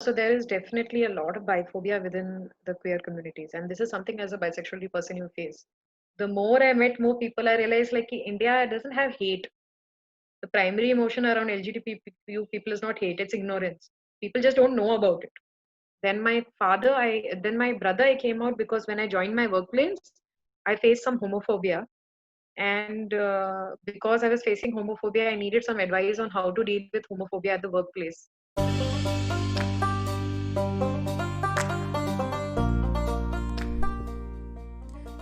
So there is definitely a lot of biphobia within the queer communities, and this is something as a bisexual person you face. The more I met more people, I realized like India doesn't have hate. The primary emotion around LGBTQ people is not hate; it's ignorance. People just don't know about it. Then my brother, I came out because when I joined my workplace, I faced some homophobia, and because I was facing homophobia, I needed some advice on how to deal with homophobia at the workplace.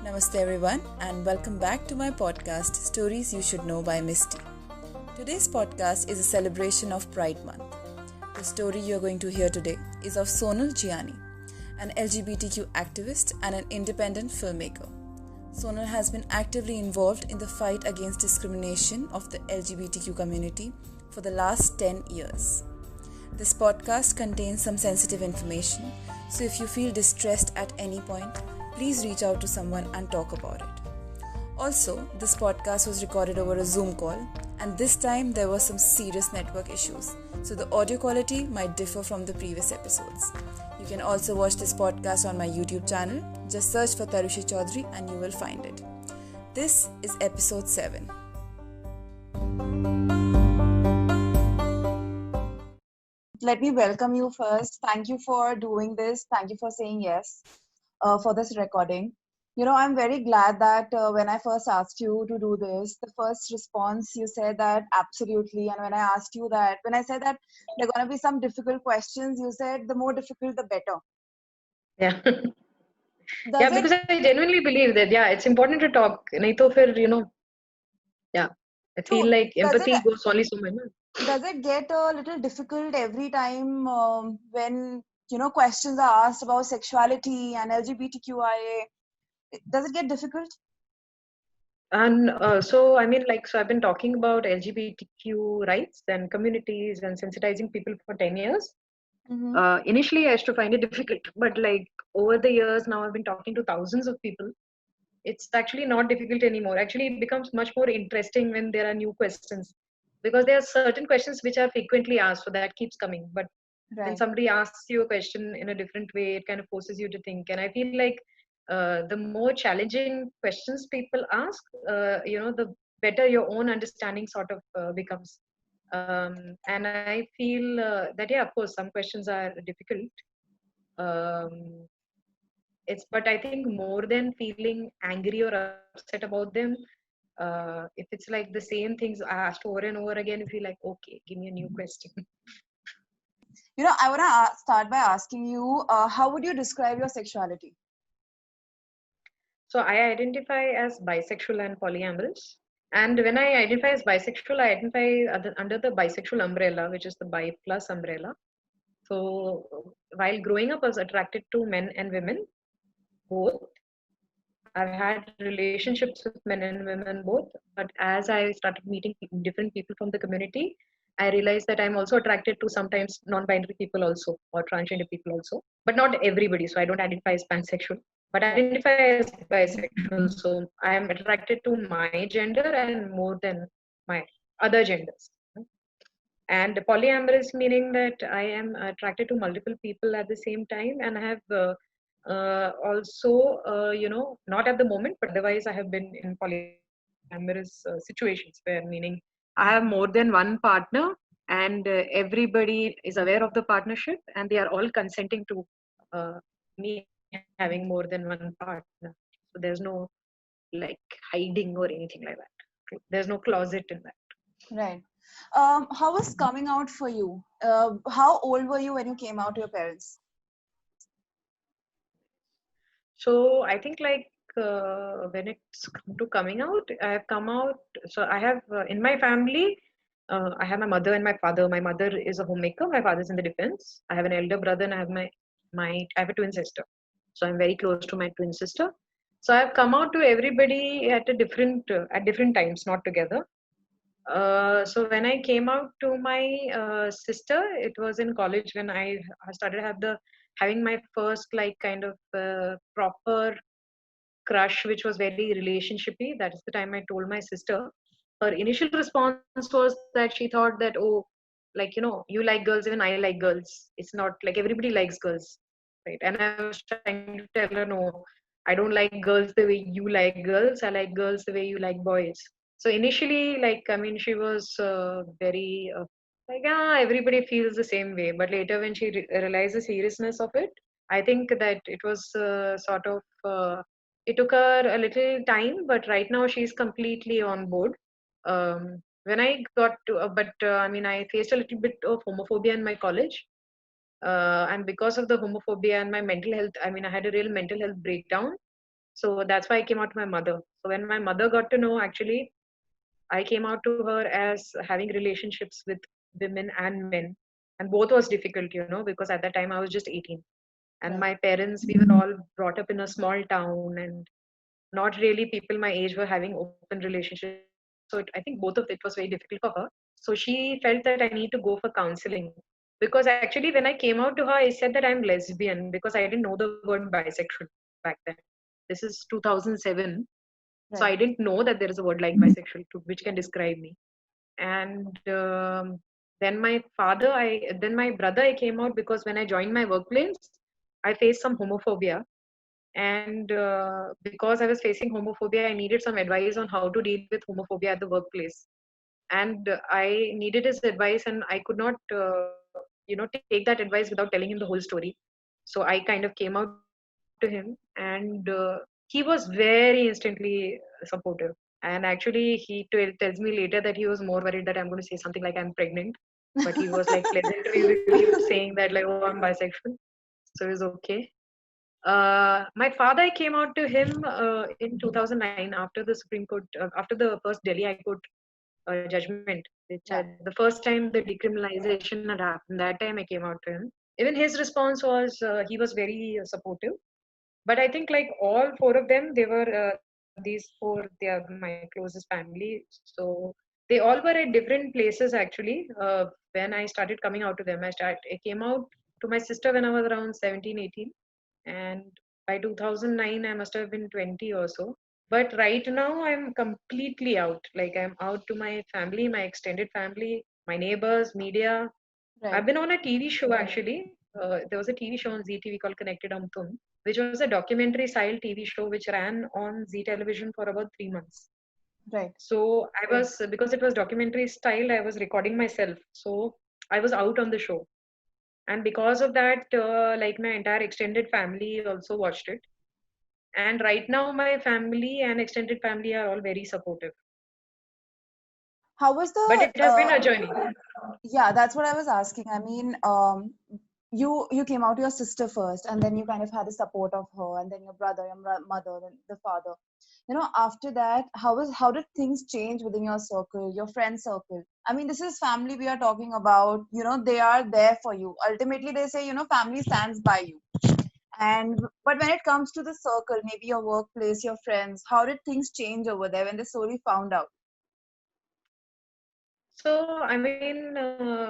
Namaste, everyone, and welcome back to my podcast, Stories You Should Know by Misty. Today's podcast is a celebration of Pride Month. The story you're going to hear today is of Sonal Jiani, an LGBTQ activist and an independent filmmaker. Sonal has been actively involved in the fight against discrimination of the LGBTQ community for the last 10 years. This podcast contains some sensitive information, so if you feel distressed at any point, please reach out to someone and talk about it. Also, this podcast was recorded over a Zoom call, and this time there were some serious network issues, so the audio quality might differ from the previous episodes. You can also watch this podcast on my YouTube channel. Just search for Tarushi Chaudhary and you will find it. This is episode 7. Let me welcome you first. Thank you for doing this. Thank you for saying yes for this recording. I'm very glad that when I first asked you to do this, the first response you said that absolutely. And when I said that there are going to be some difficult questions, you said the more difficult, the better. Yeah. Does Because I genuinely believe that, it's important to talk. Nahi to fir, I feel like empathy goes only so much. Does it get a little difficult every time when, questions are asked about sexuality and LGBTQIA? Does it get difficult? And so I've been talking about LGBTQ rights and communities and sensitizing people for 10 years. Initially, I used to find it difficult, but like over the years now, I've been talking to thousands of people. It's actually not difficult anymore. Actually, it becomes much more interesting when there are new questions, because there are certain questions which are frequently asked, so that keeps coming. But when somebody asks you a question in a different way, it kind of forces you to think. And I feel like the more challenging questions people ask, the better your own understanding sort of becomes. And I feel that, of course, some questions are difficult. Um, but I think more than feeling angry or upset about them, if it's like the same things asked over and over again, you feel like, okay, give me a new question. I want to start by asking you, how would you describe your sexuality? So I identify as bisexual and polyamorous. And when I identify as bisexual, I identify under the bisexual umbrella, which is the bi plus umbrella. So while growing up, I was attracted to men and women both. I've had relationships with men and women both. But as I started meeting different people from the community, I realized that I'm also attracted to sometimes non-binary people also, or transgender people also, but not everybody. So I don't identify as pansexual, but I identify as bisexual. So I am attracted to my gender and more than my other genders. And polyamorous meaning that I am attracted to multiple people at the same time, and I have also, not at the moment, but otherwise I have been in polyamorous situations where meaning I have more than one partner, and everybody is aware of the partnership, and they are all consenting to me having more than one partner. So there's no like hiding or anything like that. There's no closet in that. Right. How was coming out for you? How old were you when you came out to your parents? So I think like when it's come to coming out, I have come out. So I have in my family, I have my mother and my father. My mother is a homemaker. My father is in the defense. I have an elder brother, and I have I have a twin sister. So I'm very close to my twin sister. So I have come out to everybody at different times, not together. So when I came out to my sister, it was in college when I started having my first like kind of proper crush, which was very relationshipy. That is the time I told my sister. Her initial response was that she thought that, oh, like, you like girls, even I like girls. It's not like everybody likes girls, right? And I was trying to tell her, no, I don't like girls the way you like girls. I like girls the way you like boys. So initially, like, I mean, she was very like, everybody feels the same way. But later, when she realized the seriousness of it, I think that it was sort of, it took her a little time, but right now she's completely on board. When I got to, but I mean, I faced a little bit of homophobia in my college. And because of the homophobia and my mental health, I mean, I had a real mental health breakdown. So that's why I came out to my mother. So when my mother got to know, actually, I came out to her as having relationships with women and men. And both was difficult, because at that time I was just 18. And my parents, we were all brought up in a small town, and not really people my age were having open relationships. So I think both of it was very difficult for her. So she felt that I need to go for counseling. Because actually, when I came out to her, I said that I'm lesbian because I didn't know the word bisexual back then. This is 2007. So I didn't know that there is a word like bisexual which can describe me. And then my brother, I came out because when I joined my workplace, I faced some homophobia. And because I was facing homophobia, I needed some advice on how to deal with homophobia at the workplace. And I needed his advice, and I could not, take that advice without telling him the whole story. So I kind of came out to him, and he was very instantly supportive. And actually, he tells me later that he was more worried that I'm going to say something like I'm pregnant. But he was like pleasantly relieved, saying that, like, oh, I'm bisexual. So it was okay. My father, I came out to him in 2009 after the Supreme Court, after the first Delhi High Court judgment, which the first time the decriminalization had happened. That time I came out to him. Even his response was he was very supportive. But I think like all four of them, they were these four. They are my closest family. So they all were at different places actually. When I started coming out to them, I came out to my sister when I was around 17, 18, and by 2009 I must have been 20 or so. But right now I'm completely out. Like I'm out to my family, my extended family, my neighbors, media. I've been on a TV show actually. There was a TV show on ZTV called Connected Amtum, which was a documentary style TV show which ran on Z Television for about 3 months. So I was, because it was documentary style, I was recording myself. So I was out on the show. And because of that, like my entire extended family also watched it. And right now, my family and extended family are all very supportive. How was the? But it has been a journey. Yeah, that's what I was asking. I mean, you came out to your sister first, and then you kind of had the support of her, and then your brother, your mother, then the father. After that, how did things change within your circle, your friend circle? I mean, this is family we are talking about. They are there for you. Ultimately, they say, family stands by you. But when it comes to the circle, maybe your workplace, your friends, how did things change over there when they slowly found out? So, I mean,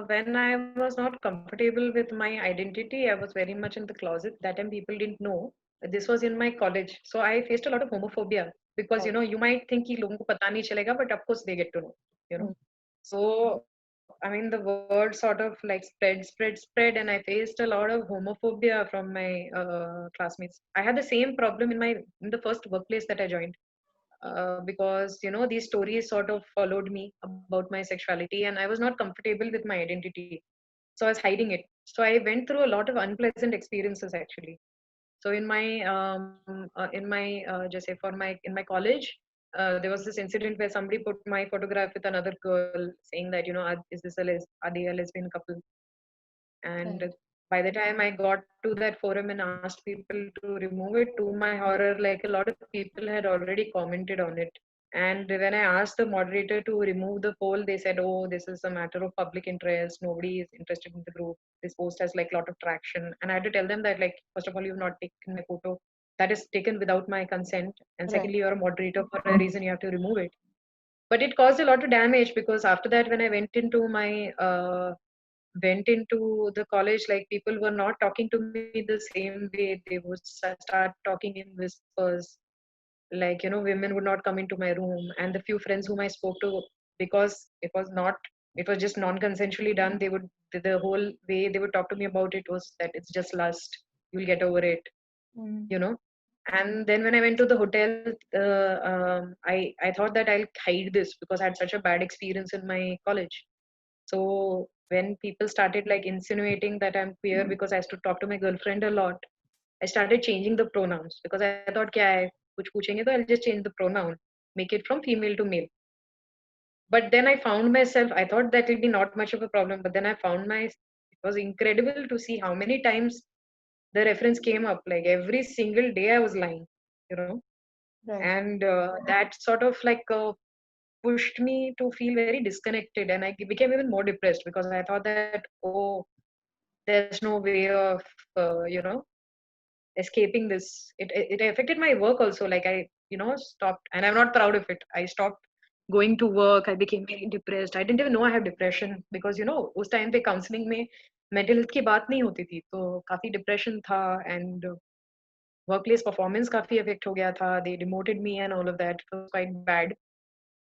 when I was not comfortable with my identity, I was very much in the closet. That time people didn't know. This was in my college. So I faced a lot of homophobia because, you might think कि लोगों को पता नहीं चलेगा, but of course they get to know. So, I mean, the word sort of like spread, and I faced a lot of homophobia from my classmates. I had the same problem in the first workplace that I joined. Because these stories sort of followed me about my sexuality, and I was not comfortable with my identity, so I was hiding it. So I went through a lot of unpleasant experiences actually. So just say for my in my college, there was this incident where somebody put my photograph with another girl, saying that are they a lesbian couple? And by the time I got to that forum and asked people to remove it, to my horror, like a lot of people had already commented on it. And when I asked the moderator to remove the poll, they said, "Oh, this is a matter of public interest. Nobody is interested in the group. This post has like a lot of traction." And I had to tell them that, like, first of all, you've not taken my photo. That is taken without my consent. And secondly, you're a moderator for a reason. You have to remove it. But it caused a lot of damage because after that, when I went into the college, like people were not talking to me the same way. They would start talking in whispers, like women would not come into my room, and the few friends whom I spoke to, because it was not It was just non-consensually done. The whole way they would talk to me about it was that it's just lust. You'll get over it, you know. And then when I went to the hotel, I thought that I'll hide this because I had such a bad experience in my college. So when people started like insinuating that I'm queer because I used to talk to my girlfriend a lot, I started changing the pronouns because I thought, kya hai, kuch puchenge to I'll just change the pronoun, make it from female to male. But then I found myself, I thought that it'd be not much of a problem, but then I found it was incredible to see how many times the reference came up. Like every single day I was lying, you know. Right. And that sort of like pushed me to feel very disconnected, and I became even more depressed because I thought that, oh, there's no way of escaping this. It affected my work also. Like I stopped, and I'm not proud of it. I stopped going to work. I became very depressed. I didn't even know I have depression because उस time पे counseling में mental health की बात नहीं होती थी, तो काफी depression था, and workplace performance काफी affect हो गया था. They demoted me and all of that. It was quite bad.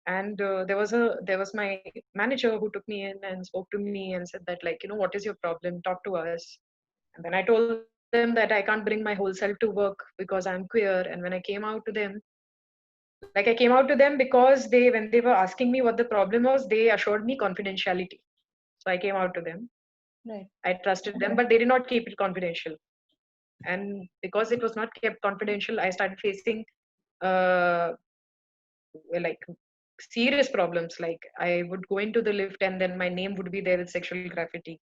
And there was my manager who took me in and spoke to me and said that, like, what is your problem, talk to us. And then I told them that I can't bring my whole self to work because I'm queer. And when I came out to them, like, I came out to them because when they were asking me what the problem was, they assured me confidentiality. So I came out to them. Right. I trusted them, but they did not keep it confidential. And because it was not kept confidential, I started facing uh, like serious problems. Like, I would go into the lift and then my name would be there with sexual graffiti.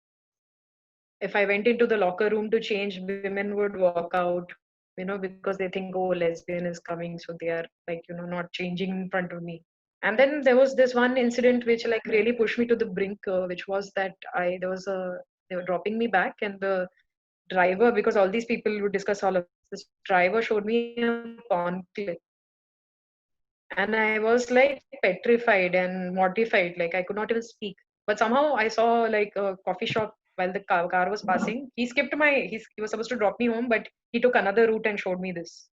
If I went into the locker room to change, women would walk out, because they think, oh, lesbian is coming, so they are like, not changing in front of me. And then there was this one incident which like really pushed me to the brink, which was that they were dropping me back, and the driver, because all these people would discuss all of this, driver showed me a porn clip. And I was like petrified and mortified. Like, I could not even speak. But somehow I saw like a coffee shop while the car was passing. He skipped he was supposed to drop me home, but he took another route and showed me this.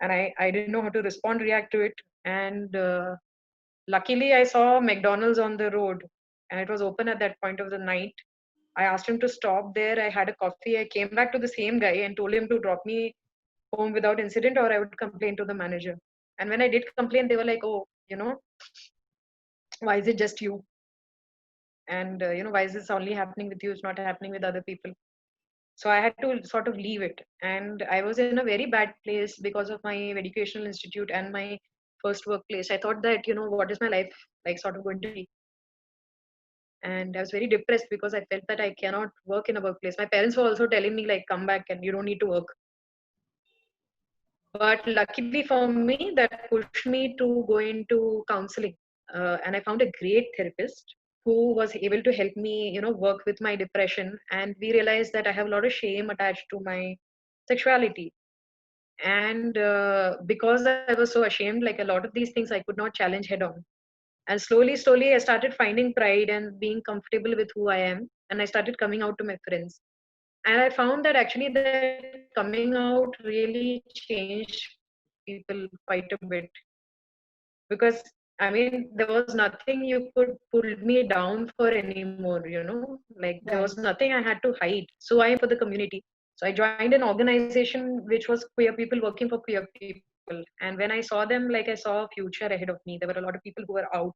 And I didn't know how to respond, react to it. And luckily, I saw McDonald's on the road, and it was open at that point of the night. I asked him to stop there. I had a coffee. I came back to the same guy and told him to drop me home without incident, or I would complain to the manager. And when I did complain, they were like, oh, why is it just you? And why is this only happening with you? It's not happening with other people. So I had to sort of leave it. And I was in a very bad place because of my educational institute and my first workplace. I thought that, what is my life like sort of going to be? And I was very depressed because I felt that I cannot work in a workplace. My parents were also telling me, like, come back and you don't need to work. But luckily for me, that pushed me to go into counseling. And I found a great therapist who was able to help me, work with my depression. And we realized that I have a lot of shame attached to my sexuality. And because I was so ashamed, like, a lot of these things I could not challenge head on. And slowly, I started finding pride and being comfortable with who I am. And I started coming out to my friends. And I found that actually that coming out really changed people quite a bit. Because, I mean, there was nothing you could pull me down for anymore, like, there was nothing I had to hide. So I for the community. So I joined an organization which was queer people working for queer people. And when I saw them, like, I saw a future ahead of me. There were a lot of people who were out.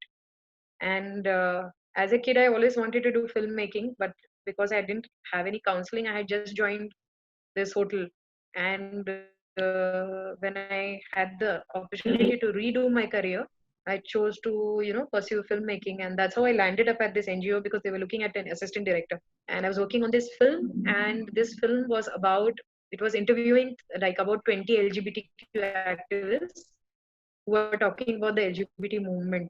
And as a kid, I always wanted to do filmmaking, but because I didn't have any counseling, I had just joined this hotel. And when I had the opportunity to redo my career, I chose to, pursue filmmaking. And that's how I landed up at this NGO, because they were looking at an assistant director. And I was working on this film. And this film was it was interviewing like about 20 LGBTQ activists who were talking about the LGBT movement.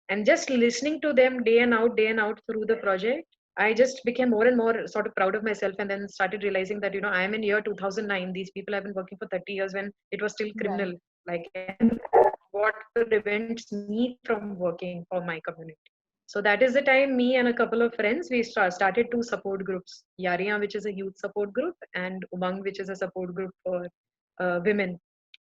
And just listening to them day and out through the project, I just became more and more sort of proud of myself, and then started realizing that, I am in year 2009. These people have been working for 30 years when it was still criminal. Like, and what prevents me from working for my community? So that is the time me and a couple of friends, we started two support groups, Yariyan, which is a youth support group, and Umang, which is a support group for women.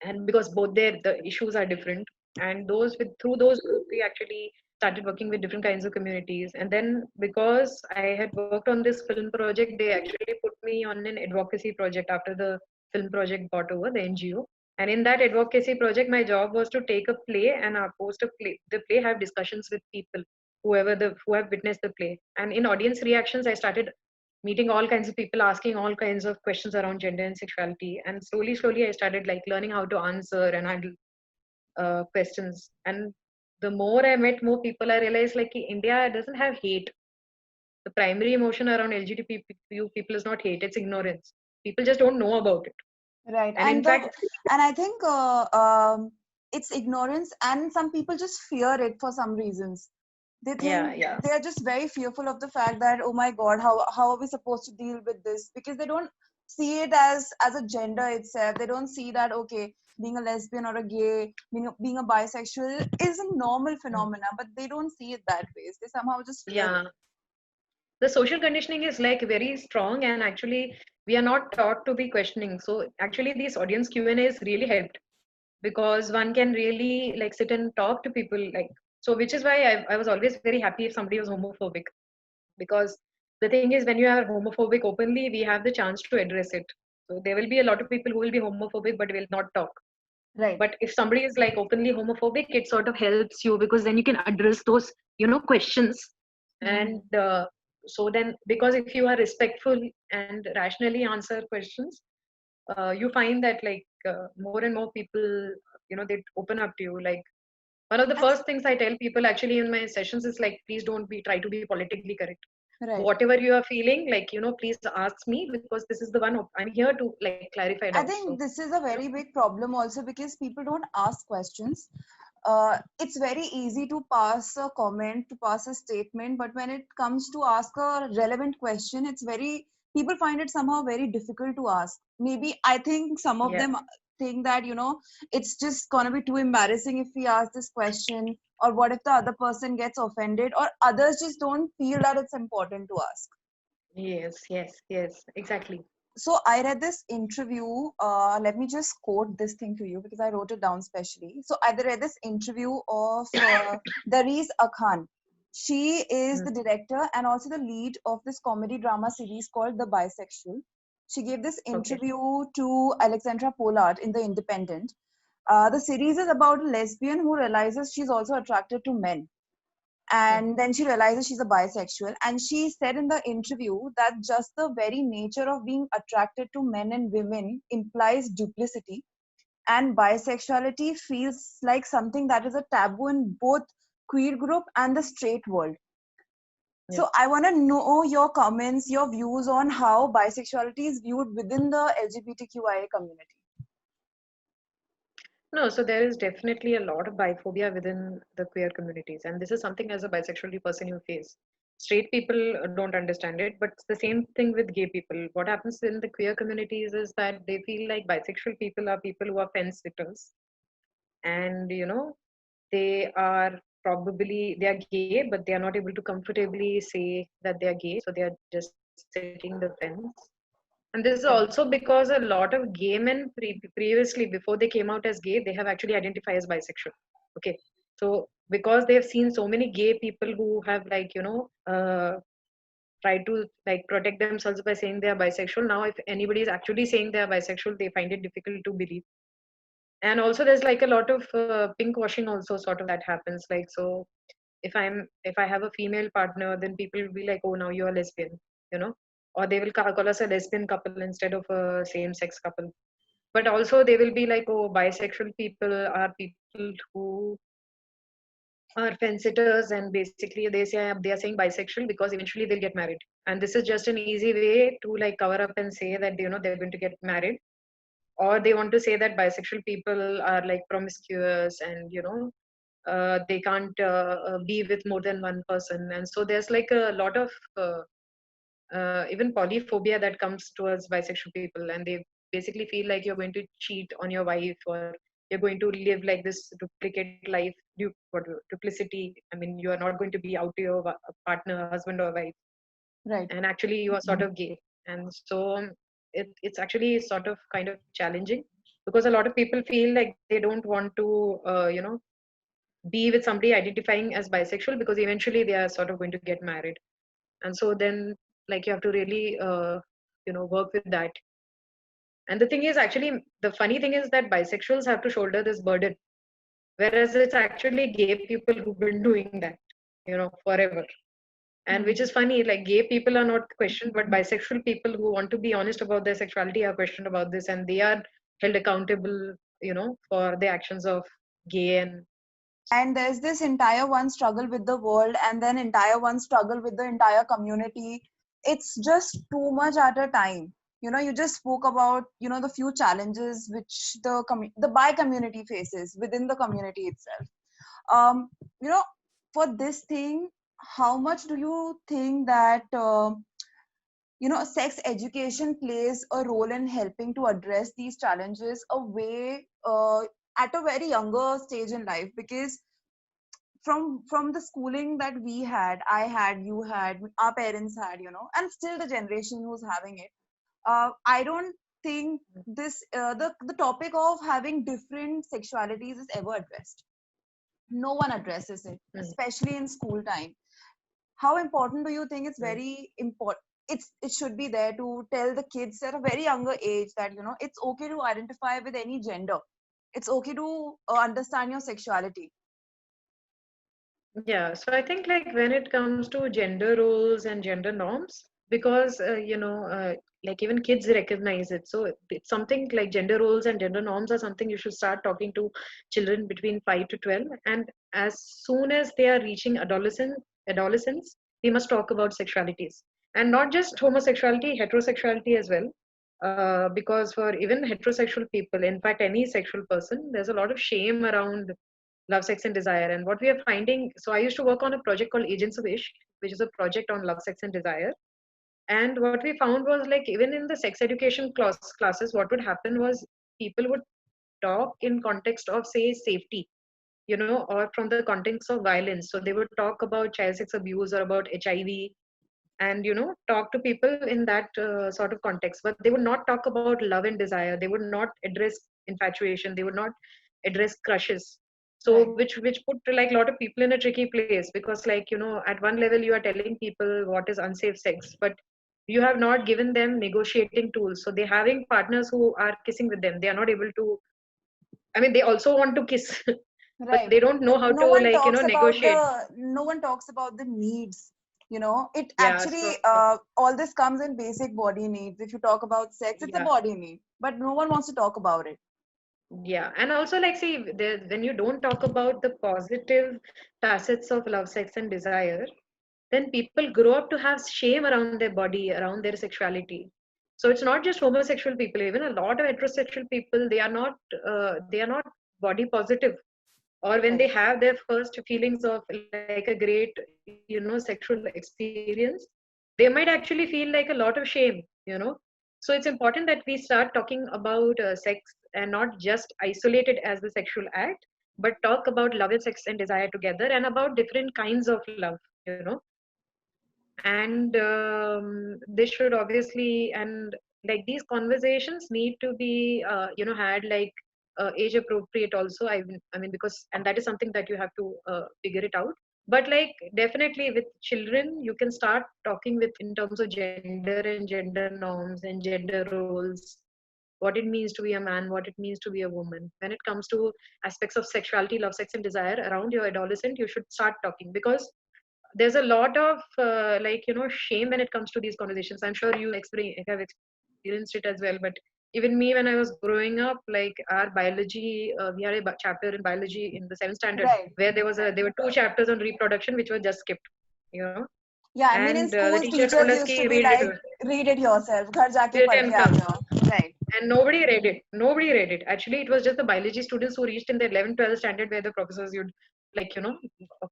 And because both the issues are different, and through those groups, we actually started working with different kinds of communities. And then because I had worked on this film project, they actually put me on an advocacy project after the film project got over, the NGO. And in that advocacy project, my job was to take a play and post the play, have discussions with people, who have witnessed the play. And in audience reactions, I started meeting all kinds of people, asking all kinds of questions around gender and sexuality. And slowly, I started like learning how to answer and handle questions. And the more I met more people, I realized like India doesn't have hate. The primary emotion around LGBTQ people is not hate; it's ignorance. People just don't know about it. Right. And in fact, And I think it's ignorance, and some people just fear it for some reasons. They think yeah, they are just very fearful of the fact that, oh my God, how are we supposed to deal with this? Because they don't see it as a gender itself. They don't see that, okay, being a lesbian or a gay, being a bisexual is a normal phenomena, but they don't see it that way. They somehow just fear it. yeah. The social conditioning is like very strong, and actually we are not taught to be questioning. So actually, these audience Q&As really helped, because one can really like sit and talk to people, like, so which is why I was always very happy if somebody was homophobic, because the thing is, when you are homophobic openly, we have the chance to address it. So there will be a lot of people who will be homophobic but will not talk. Right. But if somebody is like openly homophobic, it sort of helps you, because then you can address those questions. And so then, because if you are respectful and rationally answer questions, you find that like more and more people, they open up to you. Like, one of the first things I tell people actually in my sessions is like, please don't try to be politically correct. Right. Whatever you are feeling, like, please ask me, because this is the one I'm here to like clarify I doubts. think So this is a very big problem also because people don't ask questions. It's very easy to pass a comment, to pass a statement, but when it comes to ask a relevant question, people find it somehow very difficult to ask. Maybe I think some of yeah. them think that, it's just gonna be too embarrassing if we ask this question, or what if the other person gets offended, or others just don't feel that it's important to ask. Yes, exactly. So I read this interview. Let me just quote this thing to you because I wrote it down specially. So I read this interview of Dariz Akhan. She is the director and also the lead of this comedy drama series called The Bisexual. She gave this Okay. interview to Alexandra Pollard in The Independent. The series is about a lesbian who realizes she's also attracted to men, and then she realizes she's a bisexual, and she said in the interview that just the very nature of being attracted to men and women implies duplicity, and bisexuality feels like something that is a taboo in both queer group and the straight world. Yeah. So I want to know your comments, your views on how bisexuality is viewed within the LGBTQIA community. No, so there is definitely a lot of biphobia within the queer communities, and this is something as a bisexual person you face. Straight people don't understand it, but it's the same thing with gay people. What happens in the queer communities is that they feel like bisexual people are people who are fence sitters, and they are gay, but they are not able to comfortably say that they are gay, so they are just sitting the fence. And this is Right. also because a lot of gay men previously, before they came out as gay, they have actually identified as bisexual. Okay. So because they have seen so many gay people who have like, tried to like protect themselves by saying they are bisexual. Now, if anybody is actually saying they are bisexual, they find it difficult to believe. And also there's like a lot of pink washing also sort of that happens. Like, so if I have a female partner, then people will be like, oh, now you're a lesbian, you know, or they will call us a lesbian couple instead of a same sex couple. But also they will be like, oh, bisexual people are people who are fence sitters, and basically they are saying bisexual because eventually they'll get married. And this is just an easy way to like cover up and say that they're going to get married, or they want to say that bisexual people are like promiscuous, and they can't be with more than one person. And so there's like a lot of even polyphobia that comes towards bisexual people, and they basically feel like you're going to cheat on your wife, or you're going to live like this duplicate life, duplicity. I mean, you are not going to be out to your partner, husband or wife, Right. and actually you are sort of gay. And so it's actually sort of kind of challenging, because a lot of people feel like they don't want to be with somebody identifying as bisexual, because eventually they are sort of going to get married. And so then, like, you have to really work with that. And the thing is, actually, the funny thing is that bisexuals have to shoulder this burden, whereas it's actually gay people who've been doing that, forever. And which is funny, like, gay people are not questioned, but bisexual people who want to be honest about their sexuality are questioned about this, and they are held accountable, for the actions of gay. And there's this entire one struggle with the world, and then entire one struggle with the entire community. It's just too much at a time. You just spoke about the few challenges which the bi community faces within the community itself. um you know for this thing, how much do you think that sex education plays a role in helping to address these challenges away at a very younger stage in life? Because from the schooling that we had, I had, you had, our parents had, and still the generation who's having it, I don't think this the topic of having different sexualities is ever addressed. No one addresses it, especially in school time. How important do you think it's very important? It should be there to tell the kids at a very younger age that it's okay to identify with any gender. It's okay to understand your sexuality. Yeah, so I think, like, when it comes to gender roles and gender norms, because like, even kids recognize it. So it's something like gender roles and gender norms are something you should start talking to children between 5 to 12, and as soon as they are reaching adolescence, we must talk about sexualities, and not just homosexuality, heterosexuality as well. Because for even heterosexual people, in fact, any sexual person, there's a lot of shame around love, sex, and desire. And what we are finding, so I used to work on a project called Agents of Ishq, which is a project on love, sex, and desire. And what we found was, like, even in the sex education classes, what would happen was people would talk in context of, say, safety, or from the context of violence. So they would talk about child sex abuse or about HIV, and talk to people in that sort of context, but they would not talk about love and desire. They would not address infatuation. They would not address crushes. So Right. which put, like, a lot of people in a tricky place, because, like, at one level you are telling people what is unsafe sex, but you have not given them negotiating tools. So they're having partners who are kissing with them. They are not able to, I mean, they also want to kiss, but Right. they don't know But how to, like, negotiate. no one talks about the needs. It Yeah, actually, so all this comes in basic body needs. If you talk about sex, it's a yeah. body need, but no one wants to talk about it. Yeah, and also, like, see, when you don't talk about the positive facets of love, sex, and desire, then people grow up to have shame around their body, around their sexuality. So it's not just homosexual people; even a lot of heterosexual people, they are not body positive. Or when they Right. have their first feelings of, like, a great, sexual experience, they might actually feel like a lot of shame. So it's important that we start talking about sex, and not just isolate it as the sexual act, but talk about love and sex and desire together, and about different kinds of love. And this should obviously, and like, these conversations need to be had, like, age appropriate also. I mean, because, and that is something that you have to figure it out. But, like, definitely with children you can start talking with, in terms of gender and gender norms and gender roles, what it means to be a man, what it means to be a woman. When it comes to aspects of sexuality, love, sex, and desire around your adolescent, you should start talking, because there's a lot of shame when it comes to these conversations. I'm sure you have experienced it as well, but even me, when I was growing up, like, our biology, we had a chapter in biology in the 7th standard, Right. where there were 2 chapters on reproduction which were just skipped, you know Yeah, I mean, in and the schools, teacher told teachers us, used ki, to be read it, like, read it yourself. Ghar jaake read it padh and ke aa come. jao. Right. And nobody read it. Actually, it was just the biology students who reached in the 11th 12th standard, where the professors would, like,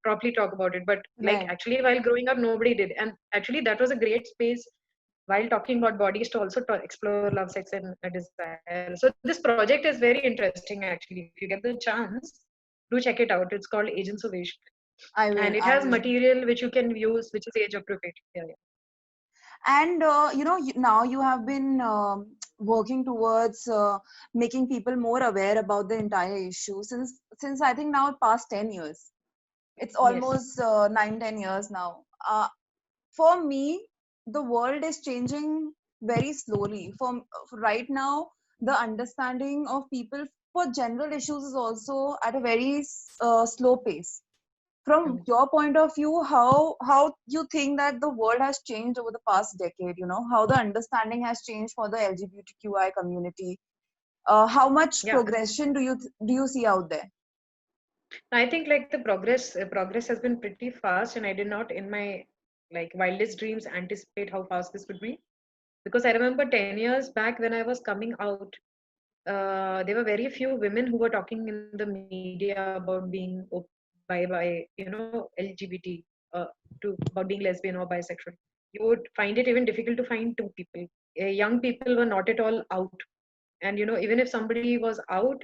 properly talk about it. But, like, Right. actually, while growing up, nobody did. And actually, that was a great space, while talking about bodies, to also explore love, sex, and desire. So this project is very interesting, actually. If you get the chance, do check it out. It's called Agents of Ishq, I and it will. has I will. material which you can use, which is age appropriate. Yeah, yeah. And now you have been working towards making people more aware about the entire issue since I think now past 10 years. It's Yes. almost 9-10 years now. For me, the world is changing very slowly. For right now, the understanding of people for general issues is also at a very slow pace. From your point of view, how you think that the world has changed over the past decade? You know, how the understanding has changed for the LGBTQI community. How much Yeah. progression do you see out there? I think like the progress has been pretty fast, and I did not in my like wildest dreams anticipate how fast this would be. Because I remember 10 years back when I was coming out, there were very few women who were talking in the media about being LGBT, to about being lesbian or bisexual. You would find it even difficult to find two people. Young people were not at all out, and even if somebody was out,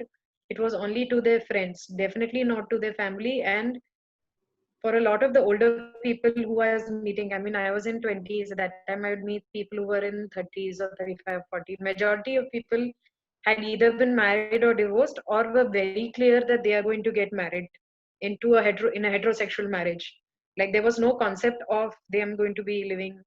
it was only to their friends, definitely not to their family. And for a lot of the older people who I was meeting, I mean, I was in 20s at that time, I would meet people who were in 30s or 35, 40. Majority of people had either been married or divorced, or were very clear that they are going to get married in a heterosexual marriage. Like there was no concept of them going to be living,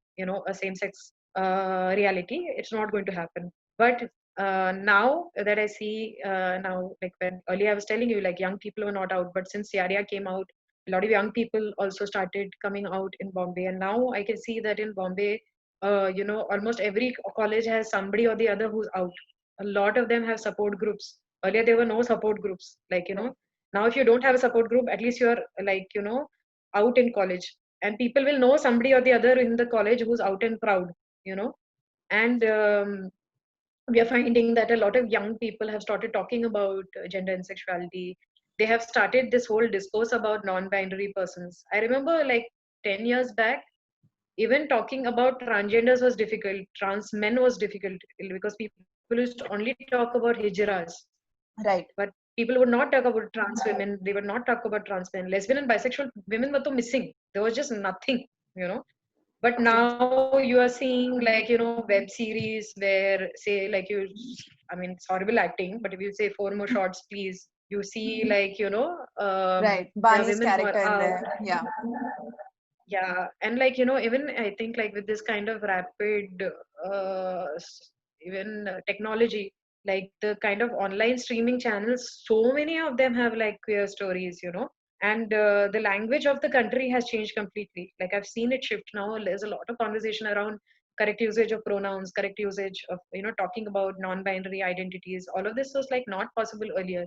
a same sex reality. It's not going to happen. But now that I see, now, like when earlier I was telling you, like young people were not out, but since Yaria came out, a lot of young people also started coming out in Bombay. And now I can see that in Bombay, almost every college has somebody or the other who's out. A lot of them have support groups. Earlier there were no support groups. Like, now if you don't have a support group, at least you're like, out in college. And people will know somebody or the other in the college who's out and proud, you know. And we are finding that a lot of young people have started talking about gender and sexuality. They have started this whole discourse about non-binary persons. I remember like 10 years back, even talking about transgenders was difficult, trans men was difficult, because people used to only talk about hijras. Right. But people would not talk about trans women, they would not talk about trans men. Lesbian and bisexual women were so missing, there was just nothing, but Okay. now you are seeing like web series where, say, like you, I mean, it's horrible acting, but if you say four more shots please, you see like Right. there are Bani's women who are character in out. there. Yeah. Yeah, and like even I think like with this kind of rapid even technology, like the kind of online streaming channels, so many of them have like queer stories, and the language of the country has changed completely. Like I've seen it shift now. There's a lot of conversation around correct usage of pronouns, correct usage of talking about non-binary identities. All of this was like not possible earlier.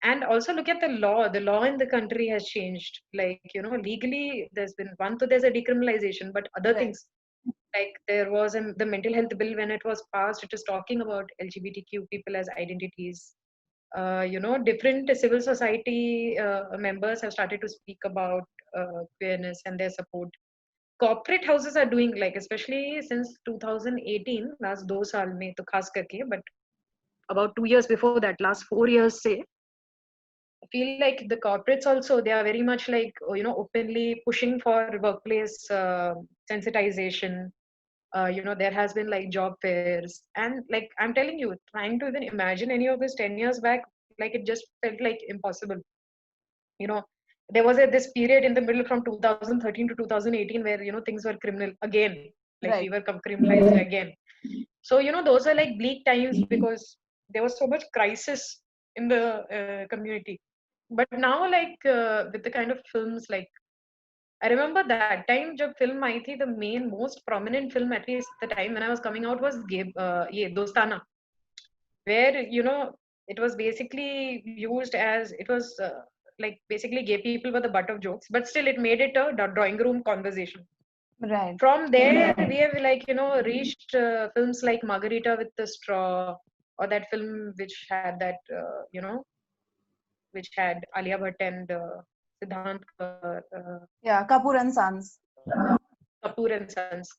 And also look at the law in the country has changed. Like legally there's been one, so there's a decriminalization, but other Right. things, like there was the mental health bill when it was passed, it is talking about LGBTQ people as identities. Different civil society members have started to speak about queerness and their support. Corporate houses are doing, like especially since 2018, last 2 saal mein to khas karke, but about 2 years before that, last 4 years say, I feel like the corporates also, they are very much like openly pushing for workplace sensitization. There has been like job fairs, and like I'm telling you, trying to even imagine any of this 10 years back, like it just felt like impossible. You know, there was this period in the middle from 2013 to 2018 where things were criminal again, like we Right. were criminalized again. So those were like bleak times because there was so much crisis in the community. But now, like with the kind of films, like I remember that time jab film आई थी, the main most prominent film, at least the time when I was coming out, was ye Dostana, where it was basically used as, it was like basically gay people were the butt of jokes, but still it made it a drawing room conversation. Right. From there we have like reached films like Margarita with the Straw, or that film which had that which had Alia Bhatt and Siddhant Yeah. Kapoor and Sons. Kapoor and Sons.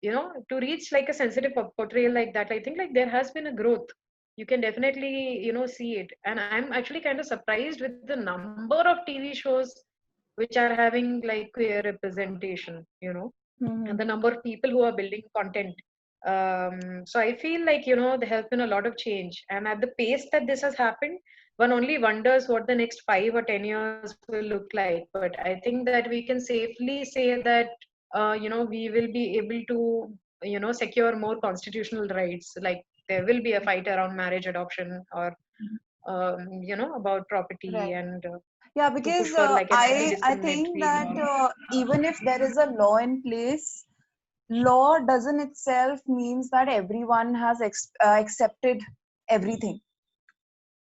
To reach like a sensitive portrayal like that, I think like there has been a growth. You can definitely see it, and I'm actually kind of surprised with the number of TV shows which are having like queer representation, and Mm-hmm. the number of people who are building content. So I feel like, there has been a lot of change, and at the pace that this has happened, one only wonders what the next 5 or 10 years will look like. But I think that we can safely say that, we will be able to, secure more constitutional rights. Like there will be a fight around marriage adoption, or, about property, Right. and Yeah, to push because for like an I think anti-discriminatory that law. even if there is a law in place, law doesn't itself means that everyone has accepted everything.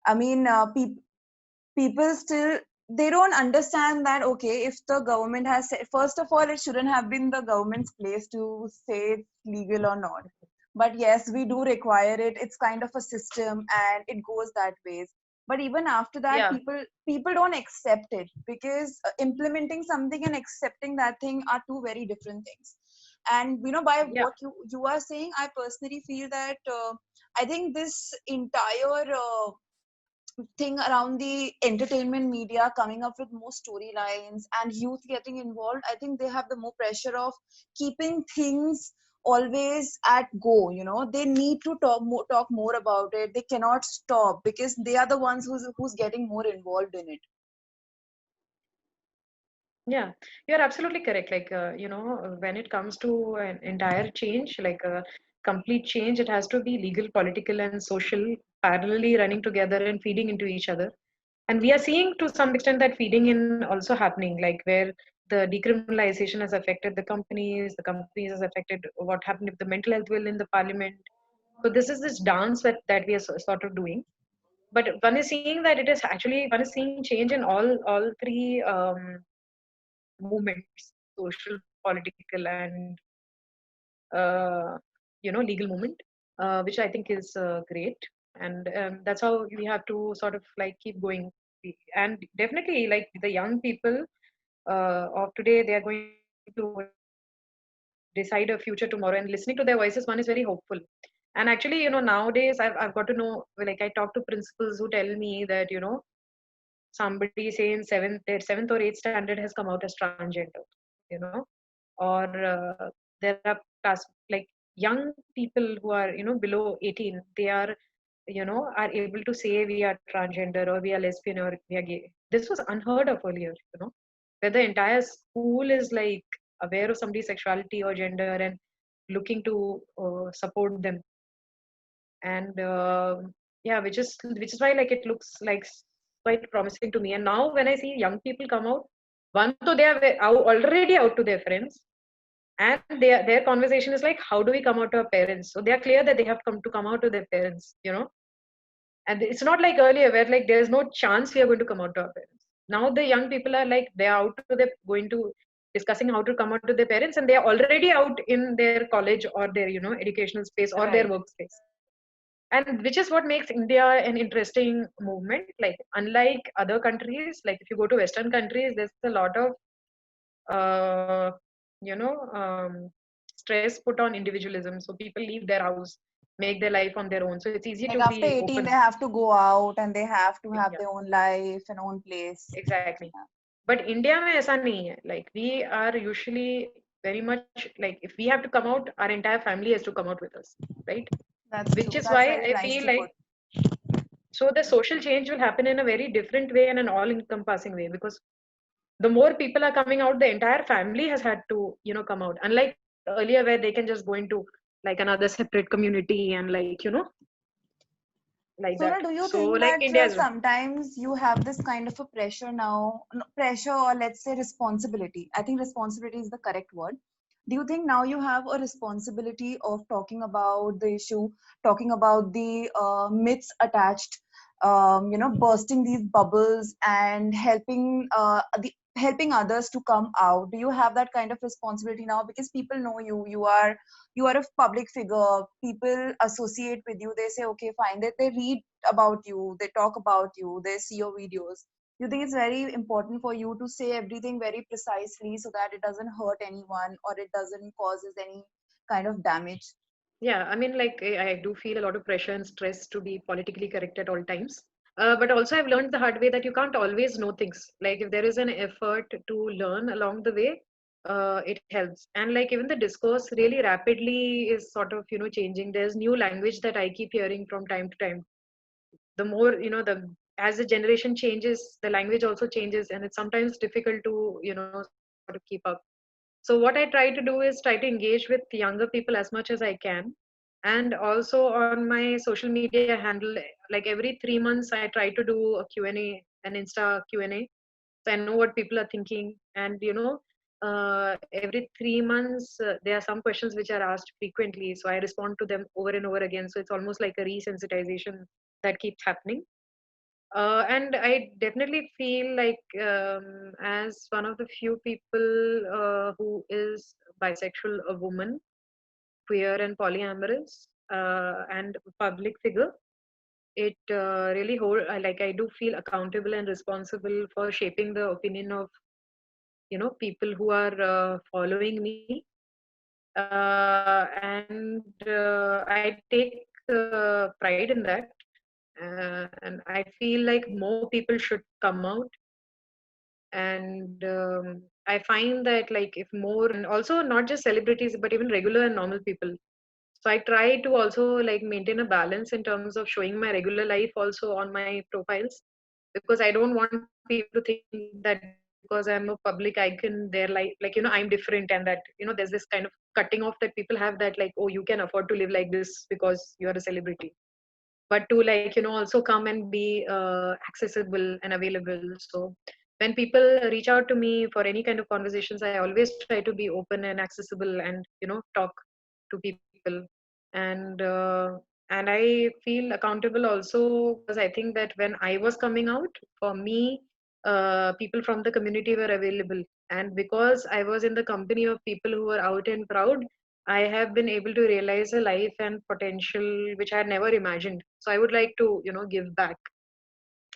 I mean, people still, they don't understand that, okay, if the government has said, first of all, it shouldn't have been the government's place to say it's legal or not. But yes, we do require it. It's kind of a system and it goes that way. But even after that, Yeah, people don't accept it, because implementing something and accepting that thing are two very different things. And by yeah, what you are saying, I personally feel that I think this entire thing around the entertainment media coming up with more storylines and youth getting involved, I think they have the more pressure of keeping things always at go. They need to talk more about it. They cannot stop because they are the ones who's getting more involved in it. yeah. You're absolutely correct. Like, when it comes to an entire change, like a complete change, it has to be legal, political, and social, parallelly running together and feeding into each other. And we are seeing to some extent that feeding in also happening, like where the decriminalization has affected the companies has affected what happened with the mental health bill in the parliament. So this is this dance that we are sort of doing. But one is seeing that one is seeing change in all three movements: social, political, and legal movement, which I think is great. And that's how we have to sort of like keep going. And definitely, like the young people of today, they are going to decide a future tomorrow. And listening to their voices, one is very hopeful. And actually, nowadays I've got to know, like I talk to principals who tell me that, somebody say in seventh or eighth standard has come out as transgender, you know, or there are like young people who are, below 18, they are, are able to say we are transgender or we are lesbian or we are gay. This was unheard of earlier, where the entire school is like aware of somebody's sexuality or gender and looking to support them. And yeah, which is why like it looks like quite promising to me. And now when I see young people come out, one, so they are already out to their friends, and their conversation is like, how do we come out to our parents? So they are clear that they have come out to their parents, and it's not like earlier where like there's no chance we are going to come out to our parents. Now the young people are like, they are out to their going to discussing how to come out to their parents, and they are already out in their college or their, educational space or their Right. workspace. And which is what makes India an interesting movement. Like unlike other countries, like if you go to Western countries, there's a lot of uh, you know stress put on individualism. So people leave their house, make their life on their own. So it's easy Like to after be 18, they open. have to go out and they have to have Yeah, their own life and own place. exactly. But India में ऐसा नहीं है. Like we are usually very much like, if we have to come out, our entire family has to come out with us, right? That's Which true. is That's why very I feel nicely put. like, so the social change will happen in a very different way and an all-encompassing way, because the more people are coming out, the entire family has had to, come out. Unlike earlier, where they can just go into like another separate community and like, like that. Sona, do you So think like that India is, sometimes you have this kind of a pressure now, pressure or let's say responsibility? I think responsibility is the correct word. Do you think now you have a responsibility of talking about the issue, talking about the myths attached, bursting these bubbles and helping others to come out? Do you have that kind of responsibility now, because people know you are a public figure, people associate with you, they say okay fine, they read about you, they talk about you, they see your videos. You think it's very important for you to say everything very precisely so that it doesn't hurt anyone or it doesn't causes any kind of damage? yeah, I mean, like I do feel a lot of pressure and stress to be politically correct at all times. But also I've learned the hard way that you can't always know things. Like if there is an effort to learn along the way, it helps. And like even the discourse really rapidly is sort of changing. There's new language that I keep hearing from time to time. The more the as the generation changes, the language also changes, and it's sometimes difficult to sort of keep up. So what I try to do is try to engage with younger people as much as I can. And also on my social media handle, like every 3 months I try to do a Q&A, an Insta Q&A, so I know what people are thinking. And every 3 months there are some questions which are asked frequently, so I respond to them over and over again. So it's almost like a resensitization that keeps happening. And I definitely feel like, as one of the few people who is bisexual, a woman, queer, and polyamorous, and public figure, it really like I do feel accountable and responsible for shaping the opinion of people who are following me. And I take pride in that. And I feel like more people should come out. And I find that, like, if more, and also not just celebrities but even regular and normal people, so I try to also like maintain a balance in terms of showing my regular life also on my profiles, because I don't want people to think that because I'm a public icon, they're like I'm different, and that there's this kind of cutting off that people have, that like, oh, you can afford to live like this because you're a celebrity. But to like also come and be accessible and available. So when people reach out to me for any kind of conversations, I always try to be open and accessible, and talk to people. And uh, and I feel accountable also, because I think that when I was coming out, for me, people from the community were available, and because I was in the company of people who were out and proud, I have been able to realize a life and potential which I had never imagined. So I would like to, give back.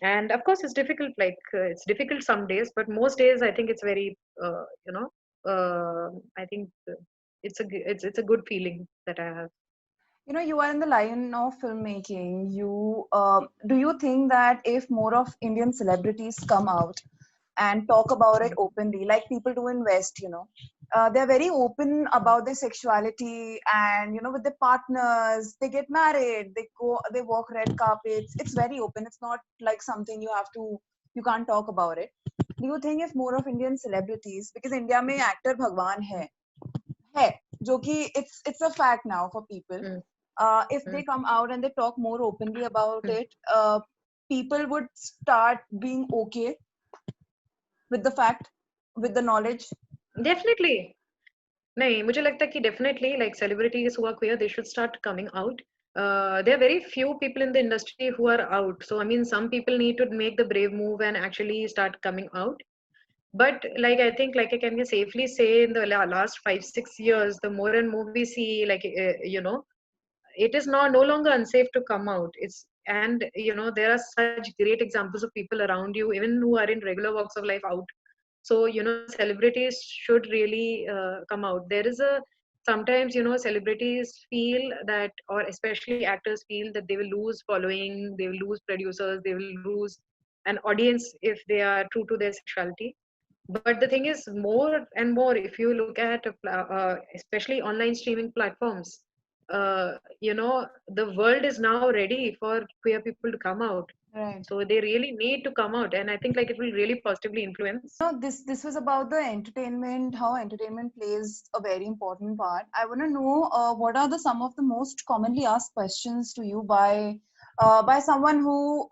And of course, it's difficult. Like it's difficult some days, but most days I think it's very, I think it's a good feeling that I have. You are in the line of filmmaking. Do you think that if more of Indian celebrities come out and talk about it openly, like people do in West, they're very open about their sexuality, and with their partners, they get married, they walk red carpets. It's very open. It's not like something you can't talk about it. Do you think if more of Indian celebrities, because India में actor भगवान है जो कि it's a fact now for people, if they come out and they talk more openly about it, people would start being okay with the fact, with the knowledge. Definitely. नहीं, मुझे लगता है कि definitely, like, celebrities who are queer, they should start coming out. There are very few people in the industry who are out. So I mean, some people need to make the brave move and actually start coming out. But like I think, like I can safely say, in the last 5-6 years, the more and more we see, like it is now no longer unsafe to come out. It's And there are such great examples of people around you, even who are in regular walks of life, out. So celebrities should really come out. There is a sometimes celebrities feel that, or especially actors feel that they will lose following, they will lose producers, they will lose an audience if they are true to their sexuality. But the thing is, more and more, if you look at especially online streaming platforms, the world is now ready for queer people to come out. Right. So they really need to come out, and I think like it will really positively influence. No, this was about the entertainment, how entertainment plays a very important part. I want to know what are the some of the most commonly asked questions to you by someone who,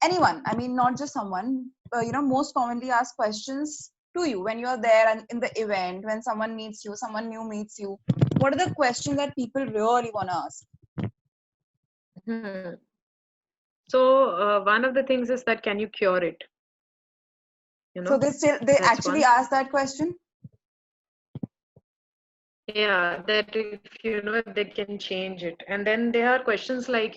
anyone. I mean, not just someone. Most commonly asked questions to you when you're there and in the event, when someone meets you, someone new meets you. What are the questions that people really want to ask? Hmm. So one of the things is that, can you cure it? So they actually ask that question. Yeah, that if if they can change it. And then there are questions like,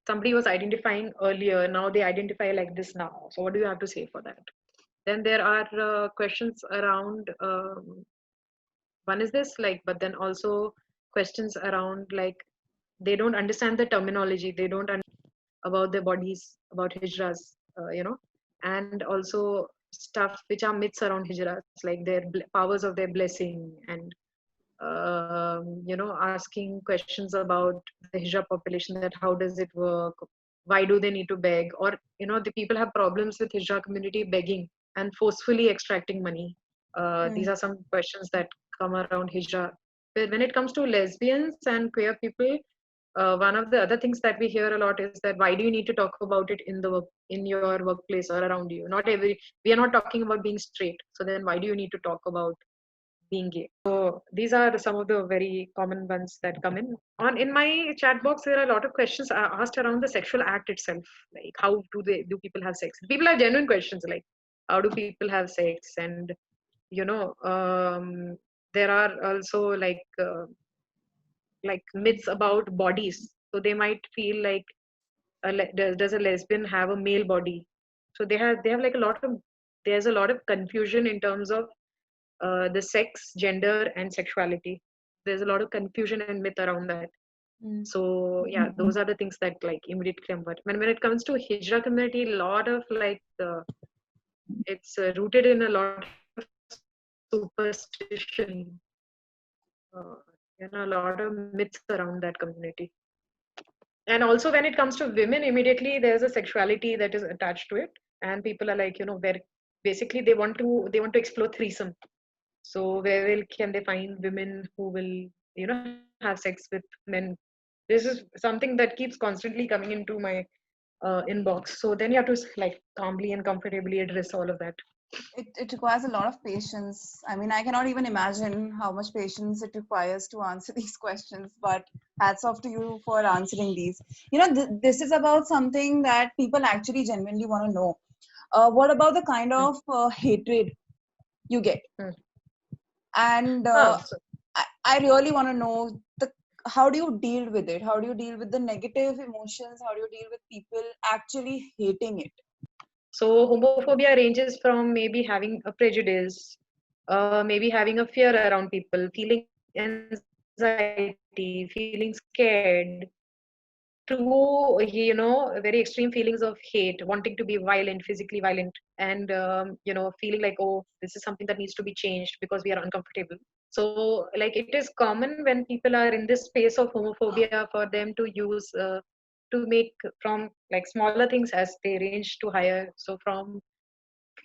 somebody was identifying earlier, now they identify like this now. So what do you have to say for that? Then there are questions around, one is this, like, but then also questions around, like, they don't understand the terminology, they don't understand about their bodies, about hijras, and also stuff which are myths around hijras, like their powers of their blessing, and asking questions about the hijra population, that how does it work, why do they need to beg, or the people have problems with hijra community begging and forcefully extracting money. These are some questions that come around hijra. But when it comes to lesbians and queer people, one of the other things that we hear a lot is that why do you need to talk about it in your workplace or around you? We are not talking about being straight, so then why do you need to talk about being gay? So these are some of the very common ones that come in my chat box. There are a lot of questions asked around the sexual act itself, like how do people have sex? People have genuine questions, like how do people have sex, and there are also like myths about bodies. So they might feel like does a lesbian have a male body? So they have like there's a lot of confusion in terms of the sex, gender, and sexuality. There's a lot of confusion and myth around that. So yeah, those are the things that like immediately come. But when it comes to hijra community, a lot of it's rooted in a lot of superstition, uh, a lot of myths around that community. And also when it comes to women, immediately there's a sexuality that is attached to it, and people are like, where basically they want to explore threesome. So where can they find women who will have sex with men? This is something that keeps constantly coming into my inbox. So then you have to like calmly and comfortably address all of that. It requires a lot of patience. I mean, I cannot even imagine how much patience it requires to answer these questions, but hats off to you for answering these. This is about something that people actually genuinely want to know. What about the kind of hatred you get? And I really want to know how do you deal with it? How do you deal with the negative emotions? How do you deal with people actually hating it? So homophobia ranges from maybe having a prejudice, maybe having a fear around people, feeling anxiety, feeling scared, to very extreme feelings of hate, wanting to be violent, physically violent, and feeling like, oh, this is something that needs to be changed because we are uncomfortable. So like it is common when people are in this space of homophobia for them to use to make from like smaller things as they range to higher. So from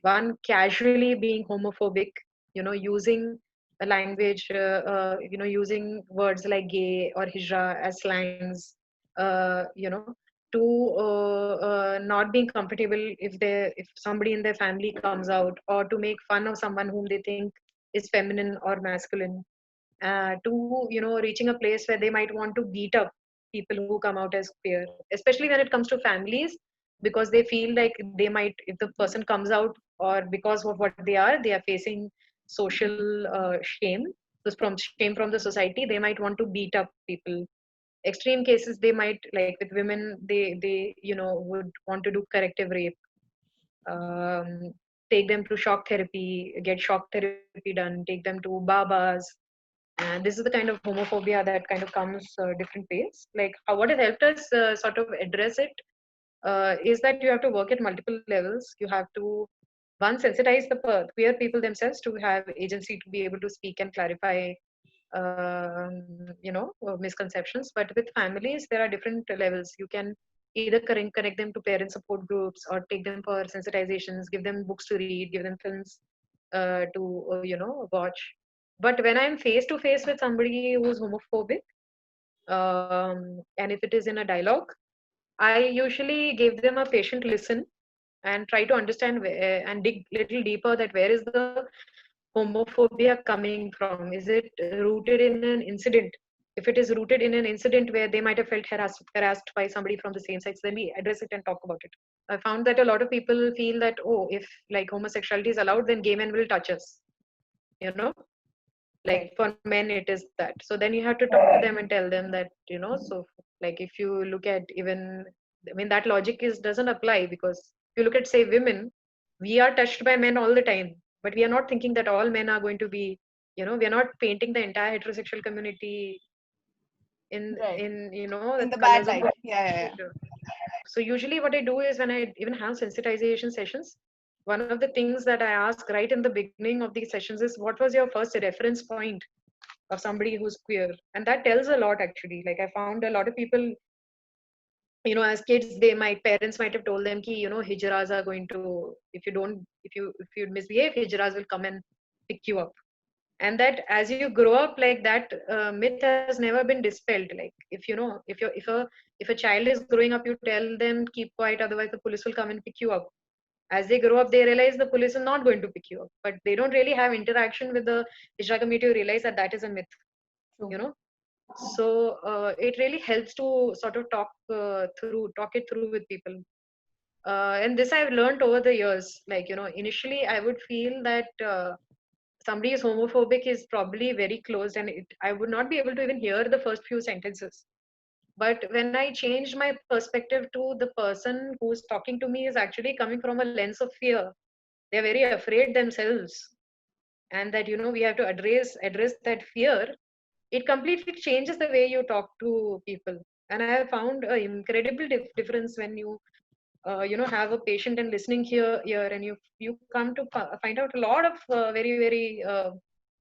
one casually being homophobic, using a language, using words like gay or hijra as slangs, to not being comfortable if somebody in their family comes out, or to make fun of someone whom they think is feminine or masculine, to reaching a place where they might want to beat up people who come out as queer, especially when it comes to families, because they feel like they might, if the person comes out, or because of what they are facing social shame, shame from the society, they might want to beat up people. Extreme cases, they might, like with women, they would want to do corrective rape, um, take them to shock therapy, get shock therapy done, take them to babas. And this is the kind of homophobia that kind of comes different ways. Like what has helped us sort of address it is that you have to work at multiple levels. You have to, one, sensitize the queer people themselves to have agency to be able to speak and clarify misconceptions. But with families, there are different levels. You can either connect them to parent support groups, or take them for sensitizations, give them books to read, give them films to watch. But when I'm face to face with somebody who's homophobic, and if it is in a dialogue, I usually give them a patient listen and try to understand and dig little deeper, that where is the homophobia coming from? Is it rooted in an incident? If it is rooted in an incident where they might have felt harassed by somebody from the same sex, then we address it and talk about it. I found that a lot of people feel that, oh, if like homosexuality is allowed, then gay men will touch us. Like for men it is that. So then you have to talk to them and tell them that, so like if you look at even, I mean, that logic doesn't apply, because if you look at, say, women, we are touched by men all the time, but we are not thinking that all men are going to be, we are not painting the entire heterosexual community in Right. the In the bad colors of light. Yeah. so usually what I do is, when I even have sensitization sessions, one of the things that I ask right in the beginning of these sessions is, what was your first reference point of somebody who's queer? And that tells a lot, actually. Like, I found a lot of people, as kids, my parents might have told them ki, hijras are going to, if you misbehave, hijras will come and pick you up. And that as you grow up, like, that myth has never been dispelled. Like, if a child is growing up, you tell them keep quiet, otherwise the police will come and pick you up. As they grow up, they realize the police is not going to pick you up, but they don't really have interaction with the hijra community, to realize that that is a myth. True. So it really helps to sort of talk it through with people. And this I've learned over the years. Like, initially I would feel that somebody is homophobic is probably very closed, and I would not be able to even hear the first few sentences. But when I changed my perspective to the person who's talking to me is actually coming from a lens of fear. They're very afraid themselves, and that we have to address that fear. It completely changes the way you talk to people. And I have found an incredible difference when you have a patient and listening here, and you come to find out a lot of very very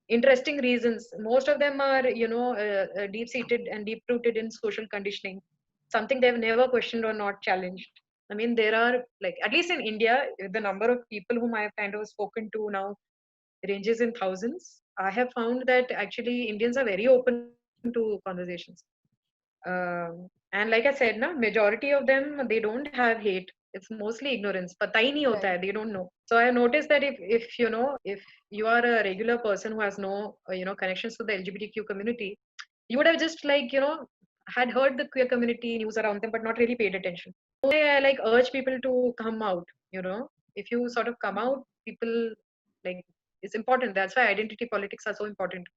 interesting reasons. Most of them are deep seated and deep rooted in social conditioning, something they've never questioned or not challenged. I mean, there are, like, at least in India, the number of people whom I have kind of spoken to now ranges in thousands. I have found that actually Indians are very open to conversations. And like I said, na, majority of them, they don't have hate. It's mostly ignorance. Pata hi nahi hota hai. They don't know. So I noticed that if you are a regular person who has no connections to the LGBTQ community, you would have just, like, had heard the queer community news around them, but not really paid attention. I like urge people to come out. If you sort of come out, people, like, it's important. That's why identity politics are so important,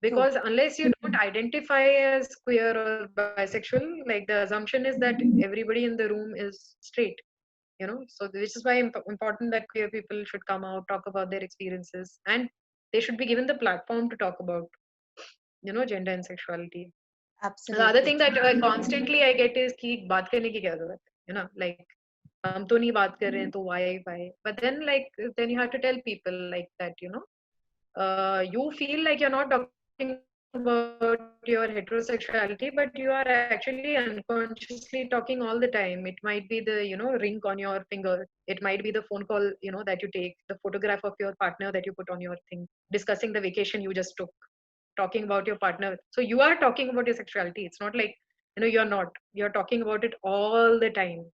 because unless you don't identify as queer or bisexual, like, the assumption is that everybody in the room is straight. So which is why important that queer people should come out, talk about their experiences, and they should be given the platform to talk about gender and sexuality. Absolutely. The other thing that constantly I get is कि बात करने की क्या जरूरत है, like, हम तो नहीं बात कर रहे हैं, तो why. But then, like, then you have to tell people like that, you feel like you're not talking about your heterosexuality, but you are actually unconsciously talking all the time. It might be the ring on your finger, it might be the phone call that you take, the photograph of your partner that you put on your thing, discussing the vacation you just took, talking about your partner. So you are talking about your sexuality. It's not like you're not, you're talking about it all the time.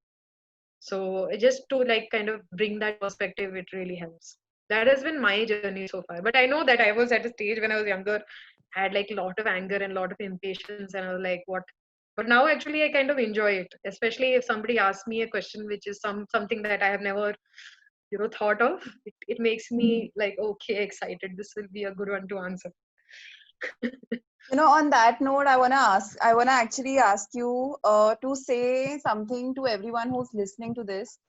So just to, like, kind of bring that perspective, it really helps. That has been my journey so far. But I know that I was at a stage when I was younger, had like a lot of anger and a lot of impatience, and I was like, what? But now actually I kind of enjoy it, especially if somebody asks me a question which is something that I have never thought of. It makes me like, okay, excited, this will be a good one to answer. On that note, I wanna actually ask you to say something to everyone who's listening to this,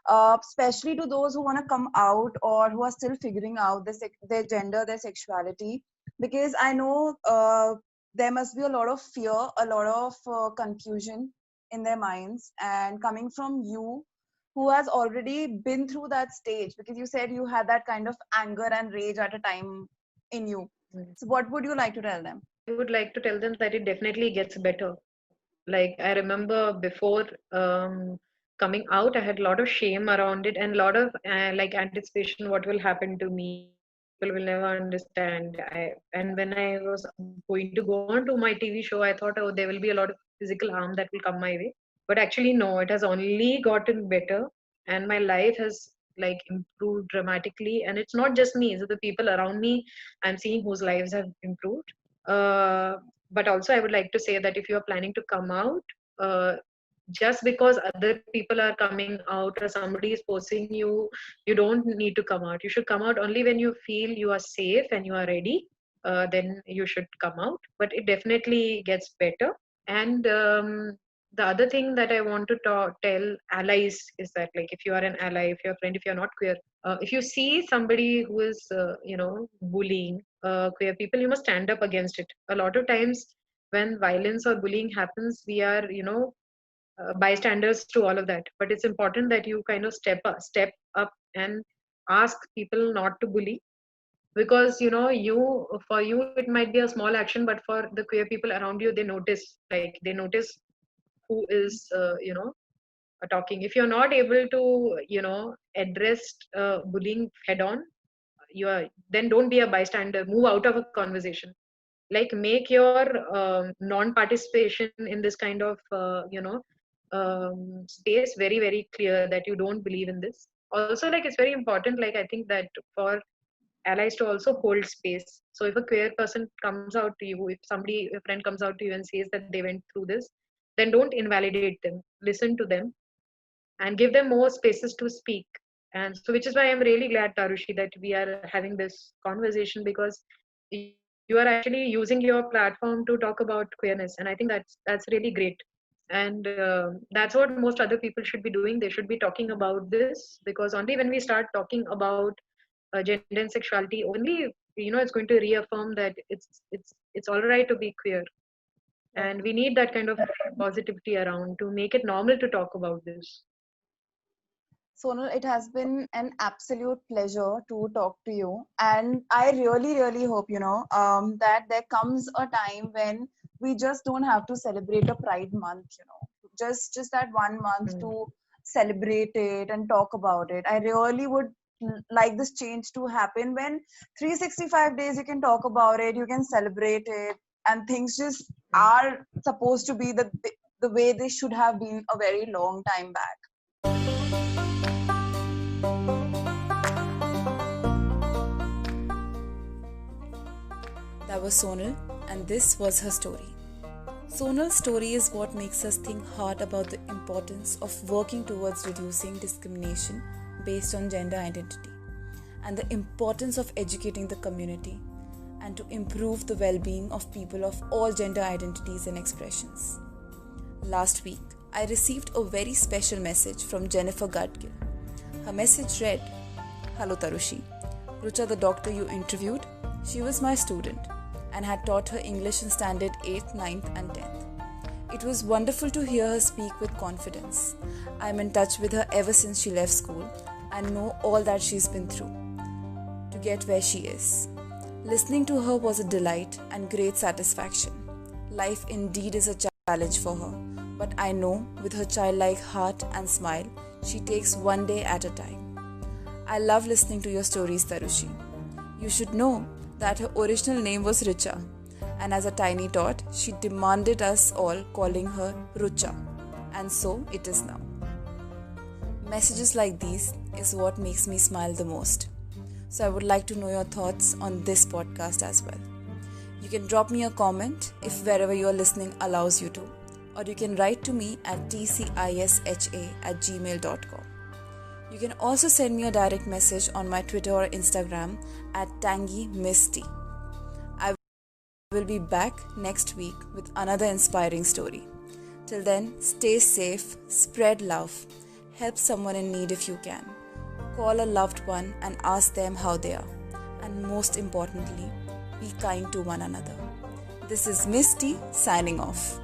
especially to those who wanna come out or who are still figuring out their gender, their sexuality, because I know there must be a lot of fear, a lot of confusion in their minds, and coming from you, who has already been through that stage, because you said you had that kind of anger and rage at a time in you. So what would you like to tell them? I would like to tell them that it definitely gets better. Like, I remember before coming out, I had a lot of shame around it, and a lot of like anticipation, what will happen to me? People will never understand. And when I was going to go on to my TV show, I thought, oh, there will be a lot of physical harm that will come my way. But actually, no, it has only gotten better, and my life has, like, improved dramatically. And it's not just me; it's the people around me I'm seeing whose lives have improved. But also, I would like to say that if you are planning to come out, just because other people are coming out or somebody is forcing you, you don't need to come out. You should come out only when you feel you are safe and you are ready. Then you should come out. But it definitely gets better. And the other thing that I want to tell allies is that, like, if you are an ally, if you're a friend, if you're not queer, if you see somebody who is, bullying queer people, you must stand up against it. A lot of times, when violence or bullying happens, we are, bystanders to all of that. But it's important that you kind of step up and ask people not to bully, because for you it might be a small action, but for the queer people around you, they notice who is talking. If you're not able to address bullying head on, then don't be a bystander. Move out of a conversation. Like, make your non-participation in this kind of space very, very clear, that you don't believe in this. Also, like, it's very important, like, I think that for allies to also hold space. So if a queer person comes out to you, if a friend comes out to you and says that they went through this, then don't invalidate them. Listen to them and give them more spaces to speak. And so, which is why I'm really glad, Tarushi, that we are having this conversation, because you are actually using your platform to talk about queerness, and I think that's really great. And that's what most other people should be doing. They should be talking about this, because only when we start talking about gender and sexuality, only it's going to reaffirm that it's all right to be queer, and we need that kind of positivity around to make it normal to talk about this. Sonal, it has been an absolute pleasure to talk to you. And I really, really hope, that there comes a time when we just don't have to celebrate a Pride Month, just that 1 month to celebrate it and talk about it. I really would like this change to happen when 365 days you can talk about it, you can celebrate it, and things just are supposed to be the way they should have been a very long time back. That was Sonal, and this was her story. Sonal's story is what makes us think hard about the importance of working towards reducing discrimination based on gender identity, and the importance of educating the community and to improve the well-being of people of all gender identities and expressions. Last week, I received a very special message from Jennifer Gadgil. Her message read, "Hello Tarushi, Rucha, the doctor you interviewed, she was my student and had taught her English in standard 8th, 9th and 10th. It was wonderful to hear her speak with confidence. I'm in touch with her ever since she left school and know all that she's been through to get where she is. Listening to her was a delight and great satisfaction. Life indeed is a challenge for her, but I know with her childlike heart and smile, she takes one day at a time. I love listening to your stories, Tarushi. You should know that her original name was Richa, and as a tiny tot, she demanded us all calling her Rucha, and so it is now." Messages like these is what makes me smile the most. So I would like to know your thoughts on this podcast as well. You can drop me a comment if wherever you are listening allows you to, or you can write to me at tcisha@gmail.com. You can also send me a direct message on my Twitter or Instagram at TangyMissT. I will be back next week with another inspiring story. Till then, stay safe, spread love, help someone in need if you can, call a loved one and ask them how they are, and most importantly, be kind to one another. This is Miss T signing off.